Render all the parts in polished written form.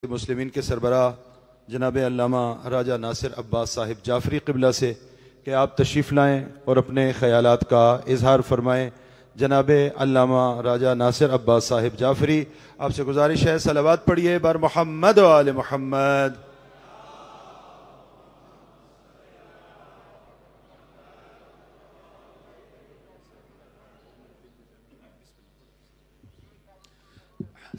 मुस्लिमीन के सरबराह जनाब अल्लामा राजा नासिर अब्बास साहिब जाफरी क़िबला से कि आप तशरीफ़ लाएँ और अपने ख़यालात का इजहार फरमाएँ। जनाब अल्लामा राजा नासिर अब्बास साहिब जाफरी, आपसे गुजारिश है सलावत पढ़िए बर मोहम्मद व आले मोहम्मद।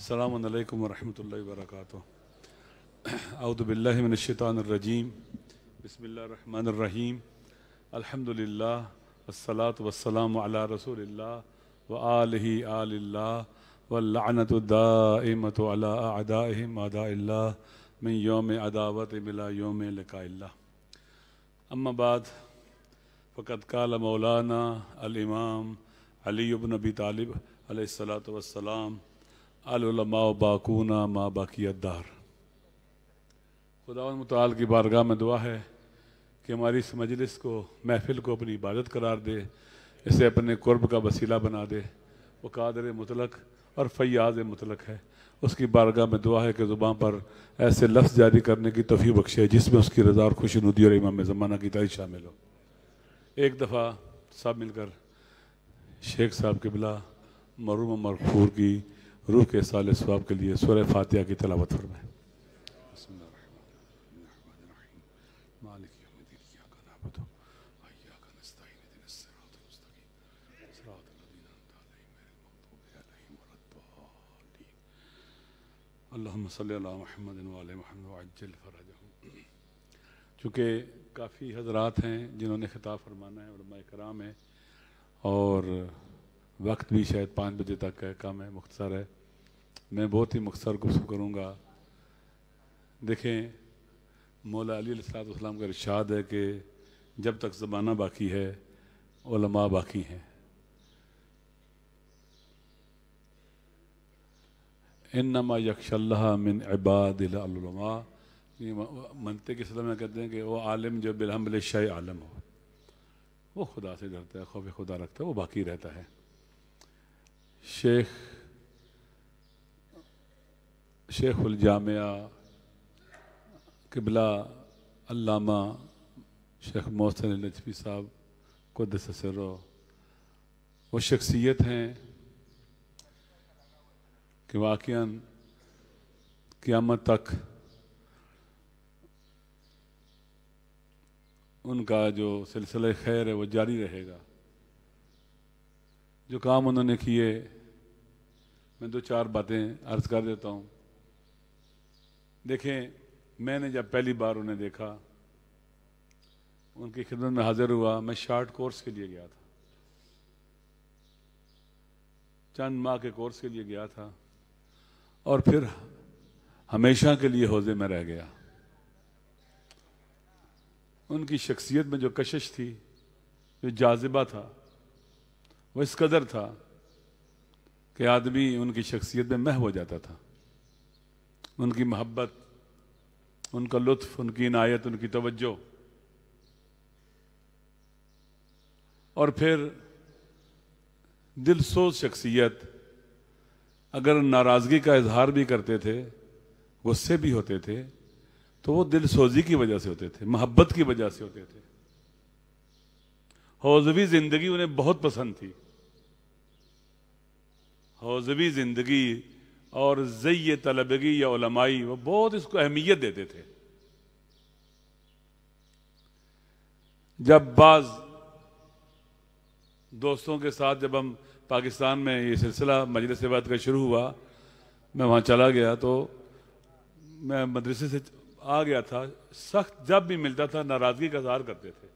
अस्सलामु अलैकुम वरहमतुल्लाहि वबरकातुहू। औज़ु बिल्लाहि मिनश शैतानिर रजीम। बिस्मिल्लाहिर रहमानिर रहीम। अल्हम्दुलिल्लाह वस्सलातु वस्सलामु अला रसूलिल्लाह व आलिहि आलिल्लाह वल लअनतु दाइमतु अला अअदाइहिम अदाइल्लाह मिन यौमि अदावति इला यौमि लिकाइल्लाह। अम्मा बाद फ़क़द क़ाल मौलाना अल इमाम अली इब्न अबी तालिब अलैहिस्सलातु वस्सलाम अल उलमा बाकूना मा बाक़ियत दार। खुदावंद मुतआल की बारगाह में दुआ है कि हमारी इस मजलिस को, महफिल को अपनी इबादत करार दे, इसे अपने कुर्ब का वसीला बना दे। वो कादिर मुतलक और फ़य्याज़ मुतलक है। उसकी बारगाह में दुआ है कि ज़ुबान पर ऐसे लफ्ज़ जारी करने की तौफ़ीक़ बख्शे जिसमें उसकी रज़ा और खुशनुदी और इमाम ज़माना की तारीफ़ शामिल हो। एक दफ़ा सब मिलकर शेख साहब क़िबला मरहूम मग़फ़ूर की रूह के साले सवाब के लिए सूरह फातिहा की तिलावत फरमाएं। अल्लाहुम्मा सल्लि अला मुहम्मदिन व आले मुहम्मद व अज्जिल फरजहुम। चूँकि काफ़ी हज़रात हैं जिन्होंने खिताब फरमाना है, उलमा इकराम है और वक्त भी शायद 5 बजे तक है, कम है, मुख्तसर है। मैं बहुत ही मुख्तसर गुफ्तगू करूँगा। देखें, मौला अली अलैहिस्सलाम का इरशाद है कि जब तक ज़माना बाकी है उलमा बाकी हैं। इन्नमा यख्शल्लाह मिन इबादिल उलमा। मनते के सलाम में कहते हैं कि वो आलिम जो बिलहम्ल शै आलम हो, वो खुदा से डरता है, खौफ खुदा रखता है, वो बाकी रहता है। शेखुल जामिया क़िबला अल्लामा शेख मोहसिन नजफ़ी साहब क़ुद्दस सिर्रो वो शख्सियत हैं कि वाक़ियान क़यामत तक उनका जो सिलसिला खैर है वो जारी रहेगा। जो काम उन्होंने किए, मैं 2-4 बातें अर्ज़ कर देता हूँ। देखें, मैंने जब पहली बार उन्हें देखा, उनकी खिदमत में हाज़िर हुआ, मैं शॉर्ट कोर्स के लिए गया था, चंद माह के कोर्स के लिए गया था और फिर हमेशा के लिए हौज़े में रह गया। उनकी शख्सियत में जो कशिश थी, जो जाज़िबा था, वो इस कदर था कि आदमी उनकी शख्सियत में महव हो जाता था। उनकी मोहब्बत, उनका लुत्फ़, उनकी इनायत, उनकी तवज्जो, और फिर दिलसोज शख्सियत। अगर नाराज़गी का इजहार भी करते थे, गुस्से भी होते थे, तो वो दिलसोजी की वजह से होते थे, मोहब्बत की वजह से होते थे। हौज़वी ज़िंदगी उन्हें बहुत पसंद थी। हौज़वी ज़िंदगी और ज़िय्य तलबगी या उलमाई, वो बहुत इसको अहमियत देते थे। जब बाज़ दोस्तों के साथ जब हम पाकिस्तान में ये सिलसिला मजलिस बात का शुरू हुआ, मैं वहाँ चला गया, तो मैं मदरसे से आ गया था। सख्त जब भी मिलता था नाराज़गी का इज़हार करते थे।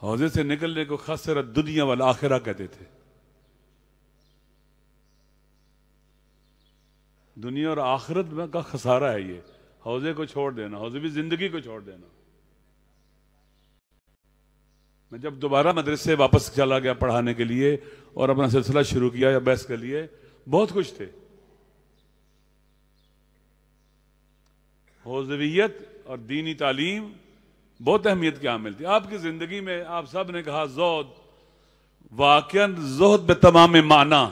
हौज़े से निकलने को खसरत दुनिया वाल आखिरा कहते थे। दुनिया और आखिरत में का खसारा है ये, हौज़े को छोड़ देना, हौज़वी ज़िंदगी को छोड़ देना। मैं जब दोबारा मदरसे वापस चला गया पढ़ाने के लिए और अपना सिलसिला शुरू किया या बहस के लिए, बहुत खुश थे। हौज़वियत और दीनी तालीम बहुत अहमियत की हामिल थी आपकी ज़िंदगी में। आप सब ने कहा ज़ोहद, वाक़ियन ज़ोहद बे तमाम माना।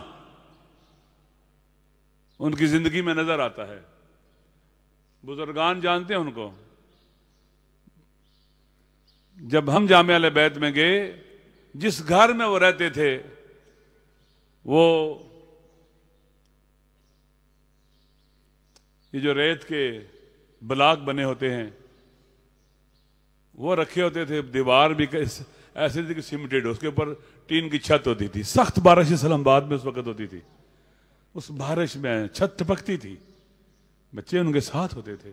उनकी जिंदगी में नजर आता है। बुजुर्गान जानते हैं उनको। जब हम जामिया अहले बैत में गए, जिस घर में वो रहते थे, वो ये जो रेत के ब्लॉक बने होते हैं वो रखे होते थे, दीवार भी ऐसे थी कि सीमेंटेड, उसके ऊपर टीन की छत होती थी। सख्त बारिश इस्लामाबाद में उस वक्त होती थी। उस बारिश में छत टपकती थी, बच्चे उनके साथ होते थे।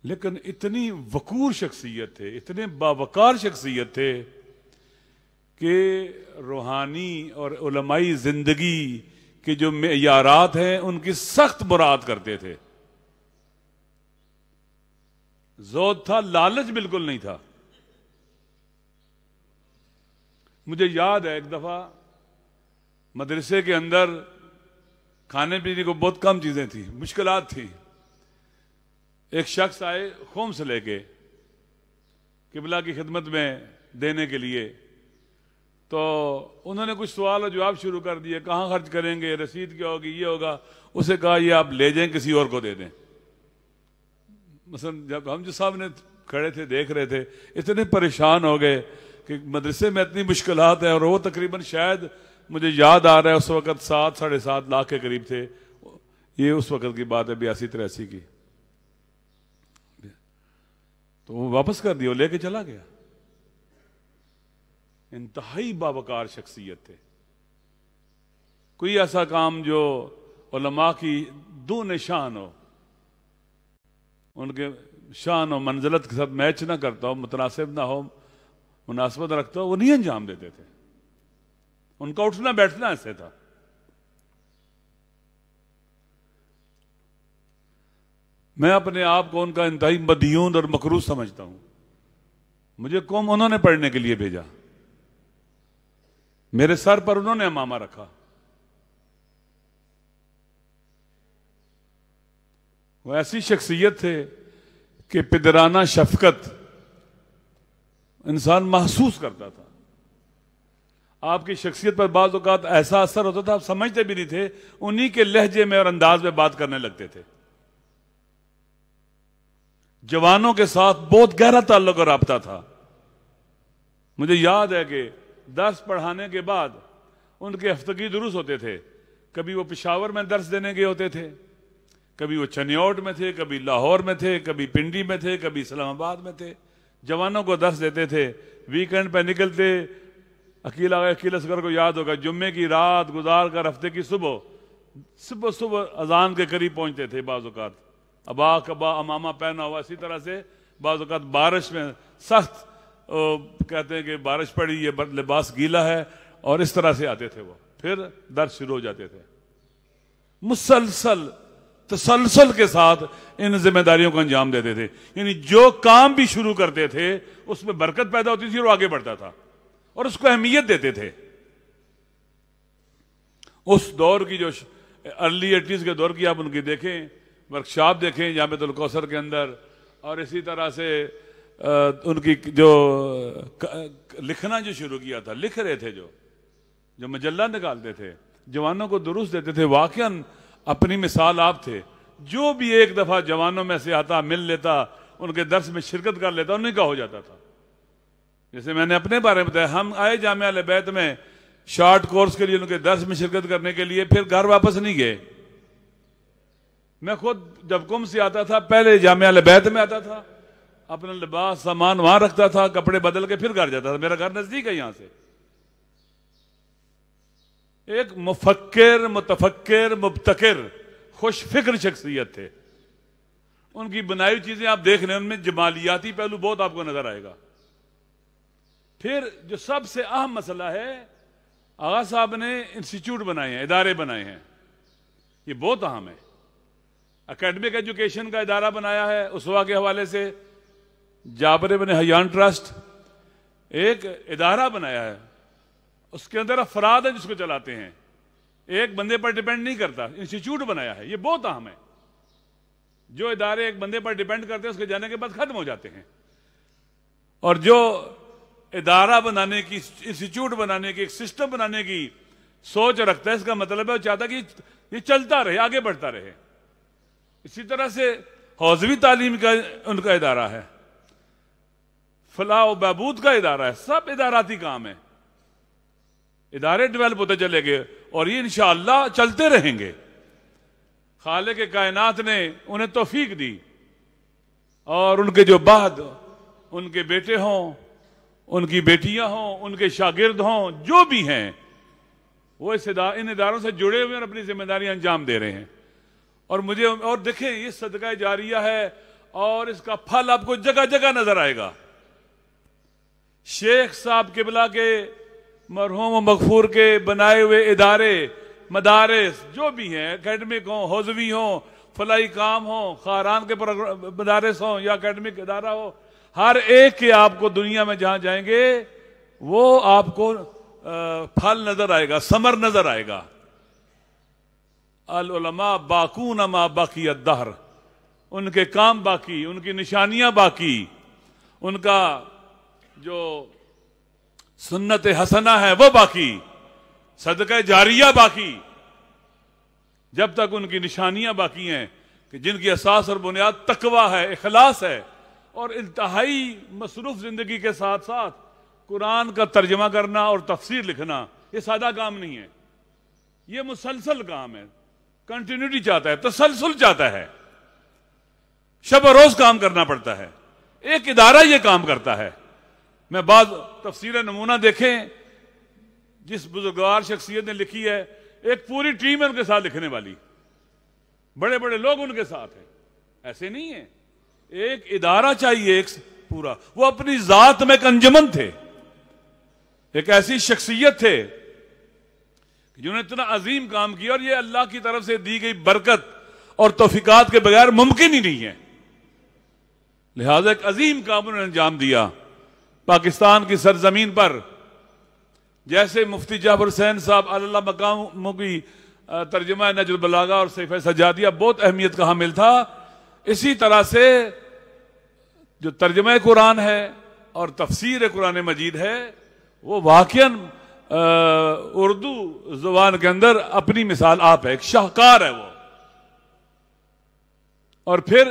लेकिन इतनी वकूर शख्सियत थे, इतने बावकार शख्सियत थे कि रूहानी और उलमाई जिंदगी के जो मेयारात हैं उनकी सख्त मुराद करते थे। जोद था, लालच बिल्कुल नहीं था। मुझे याद है एक दफा मदरसे के अंदर खाने पीने को बहुत कम चीजें थी, मुश्किलात थी। एक शख्स आए खूम से लेके किबला की खिदमत में देने के लिए, तो उन्होंने कुछ सवाल और जवाब शुरू कर दिए। कहाँ खर्च करेंगे, रसीद क्या होगी, ये होगा। उसे कहा ये आप ले जाएं, किसी और को दे दें। मसलन जब हम जो सामने खड़े थे देख रहे थे, इतने परेशान हो गए कि मदरसे में इतनी मुश्किलात है। और वो तकरीबन शायद मुझे याद आ रहा है उस वक्त 7-7.5 लाख के करीब थे। ये उस वक्त की बात है, 82-83 की। तो वो वापस कर दिया, लेके चला गया। इंतहाई बावकार शख्सियत थे। कोई ऐसा काम जो उलमा की दो निशान हो, उनके शान और मंजिलत के साथ मैच ना करता हो, मुतनासिब ना हो, मुनासिबत रखता हो, वो नहीं अंजाम देते थे। उनका उठना बैठना ऐसे था। मैं अपने आप को उनका इंतहाई मदयून और मकरूज समझता हूं। मुझे कौम उन्होंने पढ़ने के लिए भेजा, मेरे सर पर उन्होंने अमामा रखा। वो ऐसी शख्सियत थे कि पिदराना शफकत इंसान महसूस करता था। आपकी शख्सियत पर बाज़ औक़ात ऐसा असर होता था, आप समझते भी नहीं थे। उन्हीं के लहजे में और अंदाज में बात करने लगते थे। जवानों के साथ बहुत गहरा ताल्लुक और राब्ता था। मुझे याद है कि दर्स पढ़ाने के बाद उनके हफ्तगी दुरुस होते थे। कभी वो पेशावर में दर्स देने गए होते थे, कभी वो चनियोट में थे, कभी लाहौर में थे, कभी पिंडी में थे, कभी इस्लामाबाद में थे। जवानों को दर्स देते थे। वीकेंड पे निकलते, अकील असगर को याद होगा, जुम्मे की रात गुजार कर हफ्ते की सुबह अजान के करीब पहुंचते थे। बाज़ औक़ात अबा कबा अमामा पहना हुआ, इसी तरह से बाज़ औक़ात बारिश में सख्त कहते हैं कि बारिश पड़ी, ये लिबास गीला है, और इस तरह से आते थे वो। फिर दर्स शुरू हो जाते थे। मुसलसल तसलसल के साथ इन जिम्मेदारियों को अंजाम देते थे। यानी जो काम भी शुरू करते थे उसमें बरकत पैदा होती थी और आगे बढ़ता था, और उसको अहमियत देते थे। उस दौर की जो अर्ली 80s के दौर की आप उनकी देखें, वर्कशॉप देखें जामिअतुल कौसर के अंदर, और इसी तरह से उनकी जो लिखना जो शुरू किया था, लिख रहे थे, जो मजल्ला निकालते थे, जवानों को दुरुस्त देते थे। वाकई अपनी मिसाल आप थे। जो भी एक दफा जवानों में से आता, मिल लेता, उनके दर्स में शिरकत कर लेता, उन्हीं का हो जाता था। जैसे मैंने अपने बारे में बताया, हम आए जामिया अहले बैत में शॉर्ट कोर्स के लिए, उनके दर्स में शिरकत करने के लिए, फिर घर वापस नहीं गए। मैं खुद जब कुम से आता था, पहले जामिया अहले बैत में आता था, अपना लिबास सामान वहां रखता था, कपड़े बदल के फिर घर जाता था। मेरा घर नजदीक है यहां से। एक मुफक्किर, मुतफक्किर, मुब्तकिर, खुश फिक्र शख्सियत थे। उनकी बनाई हुई चीजें आप देख रहे हैं, उनमें जमालियाती पहलू बहुत आपको नजर आएगा। फिर जो सबसे अहम मसला है, आगा साहब ने इंस्टीट्यूट बनाए हैं, इदारे बनाए हैं, ये बहुत अहम है। एकेडमिक एजुकेशन का इदारा बनाया है उसवा के हवाले से। जाबिर इब्न हय्यान ट्रस्ट एक इदारा बनाया है, उसके अंदर अफराद है जिसको चलाते हैं, एक बंदे पर डिपेंड नहीं करता। इंस्टीट्यूट बनाया है, ये बहुत अहम है। जो इदारे एक बंदे पर डिपेंड करते हैं उसके जाने के बाद खत्म हो जाते हैं, और जो इदारा बनाने की, इंस्टीट्यूट बनाने की, एक सिस्टम बनाने की सोच रखता है, इसका मतलब है वो चाहता कि ये चलता रहे, आगे बढ़ता रहे। इसी तरह से हौजवी तालीम का उनका इदारा है, फलाह व बहबूद का इदारा है, सब इदाराती काम है। इदारे डेवलप होते चले गए और ये इंशाअल्लाह चलते रहेंगे। खालिक के कायनात ने उन्हें तौफीक दी और उनके जो बाद उनके बेटे हों, उनकी बेटियां हों, उनके शागिर्द हों, जो भी हैं, वो इन इदारों से जुड़े हुए और अपनी जिम्मेदारी अंजाम दे रहे हैं। और मुझे और देखें, ये सदका जारिया है और इसका फल आपको जगह जगह नजर आएगा। शेख साहब किबला के मरहूम मगफूर के बनाए हुए इदारे, मदारिस जो भी हैं, एकेडमिक हो, हौजवी हो, फलाई काम हो, खारान के मदारिस हो या एकेडमिक इदारा हो, हर एक के आपको दुनिया में जहां जाएंगे वो आपको फल नजर आएगा, समर नजर आएगा। अल उलमा बाकून मा बाकी अद्दहर, उनके काम बाकी, उनकी निशानियां बाकी, उनका जो सुन्नत हसना है वो बाकी, सदका जारिया बाकी। जब तक उनकी निशानियां बाकी हैं कि जिनकी असास और बुनियाद तकवा है, इखलास है और इंतहाई मसरूफ जिंदगी के साथ साथ कुरान का तर्जमा करना और तफसीर लिखना, ये सादा काम नहीं है, ये मुसलसल काम है। कंटिन्यूटी चाहता है, तसलसल चाहता है, शब रोज काम करना पड़ता है। एक इदारा ये काम करता है। मैं बाद तफसीर नमूना देखें, जिस बुजुर्गवार शख्सियत ने लिखी है, एक पूरी टीम है उनके साथ लिखने वाली, बड़े बड़े लोग उनके साथ हैं। ऐसे नहीं है, एक इदारा चाहिए, एक पूरा। वो अपनी जात में एक अंजमन थे, एक ऐसी शख्सियत थे जिन्होंने इतना अजीम काम किया और ये अल्लाह की तरफ से दी गई बरकत और तौफीकात के बगैर मुमकिन ही नहीं है। लिहाजा एक अजीम काम उन्होंने अंजाम दिया पाकिस्तान की सरजमीन पर। जैसे मुफ्ती जाफर हुसैन साहब अल्लाह मकामों की तर्जुमा नजर बलागा और सैफ सजादिया बहुत अहमियत का हामिल था, इसी तरह से जो तर्जुमा कुरान है और तफसीर कुरान मजीद है, वो वाकईन उर्दू जुबान के अंदर अपनी मिसाल आप है, एक शाहकार है वो। और फिर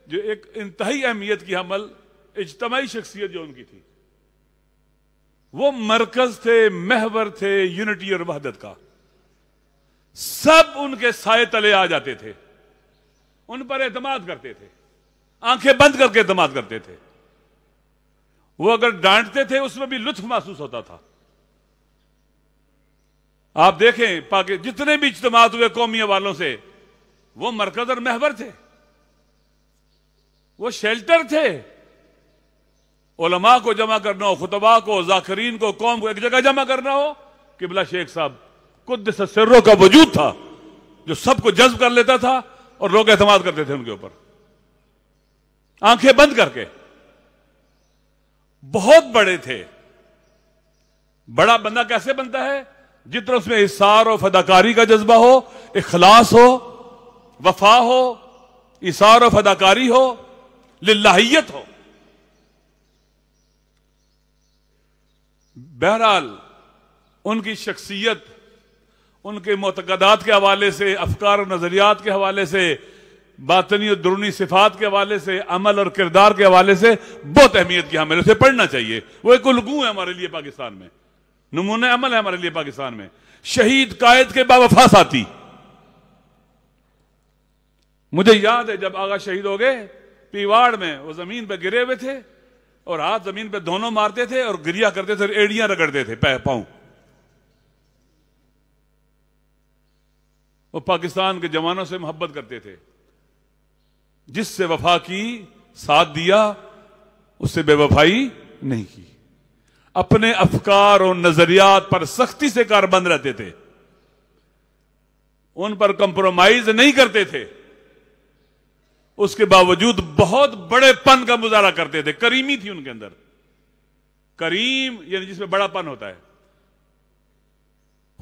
जो एक इंतहाई अहमियत की हमल इज्तमाई शख्सियत जो उनकी थी, वो मरकज थे, महवर थे यूनिटी और वहदत का। सब उनके साए तले आ जाते थे, उन पर एतमाद करते थे, आंखें बंद करके एतमाद करते थे। वो अगर डांटते थे उसमें भी लुत्फ महसूस होता था। आप देखें जितने भी इज्तिमात हुए कौमिया वालों से, वो मरकज और महवर थे, वो शेल्टर थे। उलमा को जमा करना हो, खुतबा को, जाकिरीन को, कौम को एक जगह जमा करना हो, किबला शेख साहब कुद्दस सिर्रों का वजूद था जो सबको जज्ब कर लेता था और लोग एतमाद करते थे उनके ऊपर, आंखें बंद करके। बहुत बड़े थे। बड़ा बंदा कैसे बनता है? जितना उसमें इसार और फदाकारी का जज्बा हो, इखलास हो, वफा हो, इसार और फदाकारी हो, लिल्लाहियत हो। बहरहाल उनकी शख्सियत, उनके मुतक़दात के हवाले से, अफकार और नजरियात के हवाले से, बातनी और दुरूनी सिफात के हवाले से, अमल और किरदार के हवाले से बहुत अहमियत की हमें उसे पढ़ना चाहिए। वो एक उल्गू है हमारे लिए पाकिस्तान में, नमूने अमल है हमारे लिए पाकिस्तान में। शहीद कायद के बावफा साथी। मुझे याद है जब आगा शहीद हो गए पीवाड़ में, वो जमीन पे गिरे हुए थे और हाथ जमीन पे दोनों मारते थे और गिरिया करते थे, एड़ियां रगड़ते थे पांव। वो पाकिस्तान के जवानों से मोहब्बत करते थे। जिससे वफा की साथ दिया, उससे बेवफाई नहीं की। अपने अफकार और नजरियात पर सख्ती से कारबंद रहते थे, उन पर कंप्रोमाइज नहीं करते थे। उसके बावजूद बहुत बड़ेपन का मुजाहरा करते थे। करीमी थी उनके अंदर। करीम यानी जिसमें बड़ापन होता है।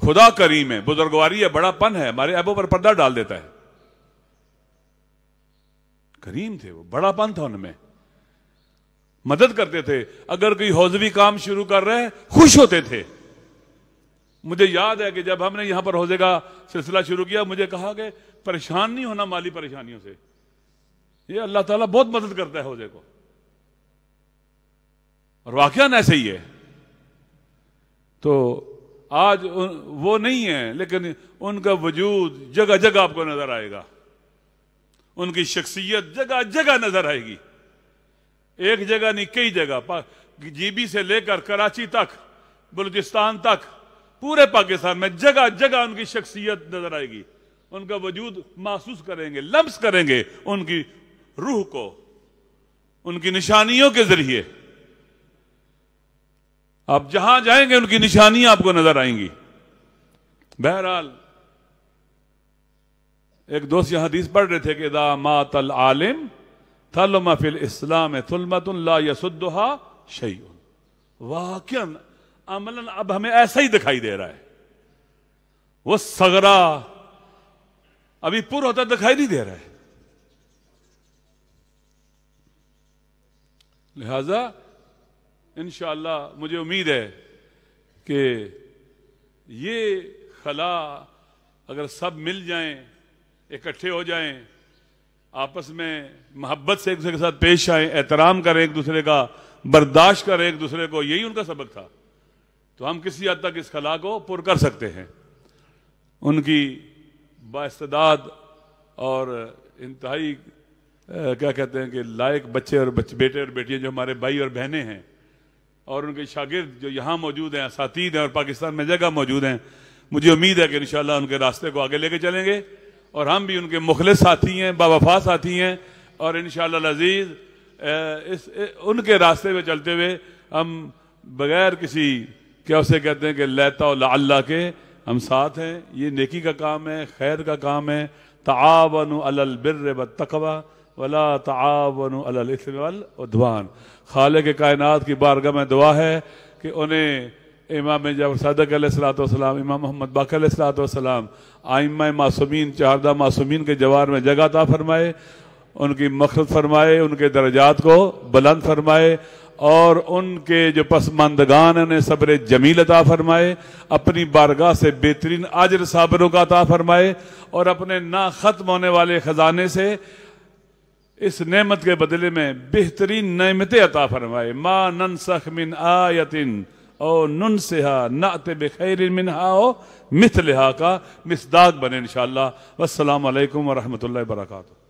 खुदा करीम है, बुजुर्गवारी है, बड़ापन है, हमारे ऐबों पर पर्दा डाल देता है। करीम थे वो, बड़ापन था उनमें। मदद करते थे। अगर कोई हौजवी काम शुरू कर रहे हैं, खुश होते थे। मुझे याद है कि जब हमने यहाँ पर हौजे का सिलसिला शुरू किया, मुझे कहा कि परेशान नहीं होना माली परेशानियों से, ये अल्लाह ताला बहुत मदद करता है हौजे को, और वाकया ऐसे ही है। तो आज वो नहीं है, लेकिन उनका वजूद जगह जगह आपको नजर आएगा, उनकी शख्सियत जगह जगह नजर आएगी। एक जगह नहीं, कई जगह, जीबी से लेकर कराची तक, बलूचिस्तान तक, पूरे पाकिस्तान में जगह जगह उनकी शख्सियत नजर आएगी। उनका वजूद महसूस करेंगे, लम्स करेंगे उनकी रूह को, उनकी निशानियों के जरिए। आप जहां जाएंगे उनकी निशानियां आपको नजर आएंगी। बहरहाल एक दोस्त यहां हदीस पढ़ रहे थे कि दा मातल आलिम थलमा फिल इस्लाम थुलमतुन ला यसुद्दुहा शैउन। वाकई अमलन अब हमें ऐसा ही दिखाई दे रहा है, वो सगरा अभी पूरा होता दिखाई नहीं दे रहा है। लिहाजा इंशाअल्लाह मुझे उम्मीद है कि ये खला अगर सब मिल जाएं, इकट्ठे हो जाएं, आपस में मोहब्बत से एक दूसरे के साथ पेश आए, एहतराम करें एक दूसरे का, बर्दाश्त करें एक दूसरे को, यही उनका सबक था, तो हम किसी हद तक इस खला को पुर कर सकते हैं। उनकी बाइस्तेदाद और इंतहाई क्या कहते हैं कि लायक बच्चे और बेटे और बेटियां जो हमारे भाई और बहनें हैं, और उनके शागिर्द जो यहाँ मौजूद हैं, असातीद हैं और पाकिस्तान में जगह मौजूद हैं, मुझे उम्मीद है कि इंशाअल्लाह उनके रास्ते को आगे लेके चलेंगे, और हम भी उनके मुखलिस साथी हैं, बावफा साथी हैं, और इंशाअल्लाह अज़ीज़ उनके रास्ते में चलते हुए हम बगैर किसी क्या उसे कहते हैं कि लैता और अल्लाह के हम साथ हैं। ये नेकी का काम है, खैर का काम है। तावनु अलल बिर्र वत्तक़वा वला तावनु अलल इस्म वल उद्वान। खालिक़ कायनात की बारगाह में दुआ है कि उन्हें इमाम जफ़र सादिक़ अलैहिस्सलाम, इमाम मोहम्मद बाक़र अलैहिस्सलाम, आइम्मा मासूमीन, चारदा मासूमीन के जवार में जगह अता फरमाए, उनकी मग़फ़िरत फरमाए, उनके दर्जात को बुलंद फरमाए, और उनके जो पसमानदगान उन्हें सब्र जमील अता फरमाए, अपनी बारगाह से बेहतरीन अजर साबरों का अता फरमाए, और अपने ना खत्म होने वाले खजाने से इस नेमत के बदले में बेहतरीन नेमतें अता फरमाए। मा ननसख मिन आयतिन और नुनसिहा नाते बिखैरिन मिनहा ओ मिथलिहा का मिसदाक बने इंशाअल्लाह। वस्सलामु अलैकुम व रहमतुल्लाहि व बरकातुहू।